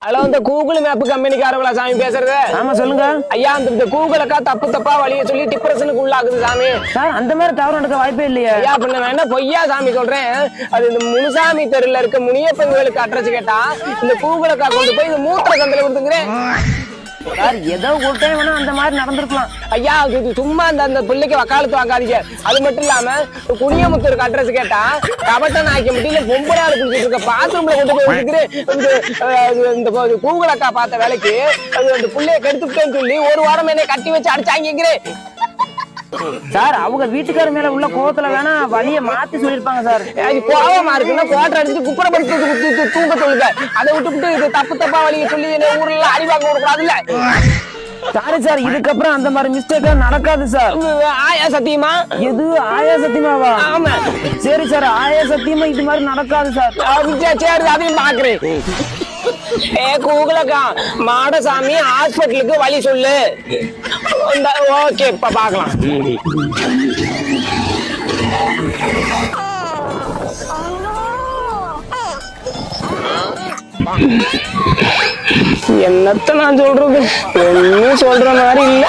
Hello, இந்த Google map கம்பெனிக்காரங்களா சாமி பேசுறது? ஆமா சொல்லுங்க ஐயா. இந்த கூகுள் அக்கா தப்பா வழிய சொல்லி டிப்ரெஷனுக்கு உள்ளாக்குது சாமி. சார். அந்த மாதிரி தவறு நடக்க வாய்ப்பே இல்லையா? ஐயா, அப்ப நான் என்ன பொய்யா சாமி சொல்றேன்? அது இந்த முனுசாமி தெருல இருக்க முனியப்பன் கோயிலுக்கு அட்ரஸ் கேட்டா இந்த கூகுள் அக்கா கொண்டு போய் இந்த மூத்திர கந்தல கொடுத்துக்கிறேன். சார் ஏதோ ஒரு டைம் வேணா அந்த மாதிரி நடந்திருக்கலாம். ஐயா, இது சும்மா அந்த பிள்ளைக்கு வக்காலத்து வாங்காதீங்க. அது மட்டும் இல்லாம குனியமுத்தூருக்கு அட்ரஸ் கேட்டா கபட்ட நாய்க்க முடியல பொம்பளை ஆளு குடிச்சிட்டு இருக்க பாத்ரூம்ல கொண்டு போய் வச்சுக்கிறேன். இந்த கூகுள் அக்கா பார்த்த வேலைக்கு அந்த பிள்ளைய கெடுத்துட்டேன்னு சொல்லி ஒரு வாரம் என்னை கட்டி வச்சு அடிச்சாங்கிறேன். சார் அவங்க வீட்டுக்கார மேல உள்ள கோவத்துல வேணா வழிய மாத்தி சொல்லிருப்பாங்க சார். அது கோவமா இருக்குன்னா கோட்டை அடிச்சுட்டு குப்பரப்படுத்தி தூங்க சொல்லுங்க. அதை விட்டுவிட்டு இது தப்பா வழிய சொல்லி ஊர்ல அடி வாங்க கூடாதுல்ல. சாரி சார், இதுக்கப்புறம் அந்த மாதிரி மிஸ்டேக் நடக்காது சார். ஆயா சத்தியமா? எது ஆயா சத்தியமாவா? ஆமா. சரி சார், ஆயா சத்தியமா இது மாதிரி நடக்காது சார். சரி, அதையும் பாக்குறேன். கூகுளக்கா மாடசாமி ஹாஸ்பிட்டலுக்கு வழி சொல்லு. ஓகே, இப்ப பாக்கலாம். என்னத்த நான் சொல்றது? ஒன்னும் சொல்ற மாதிரி இல்ல.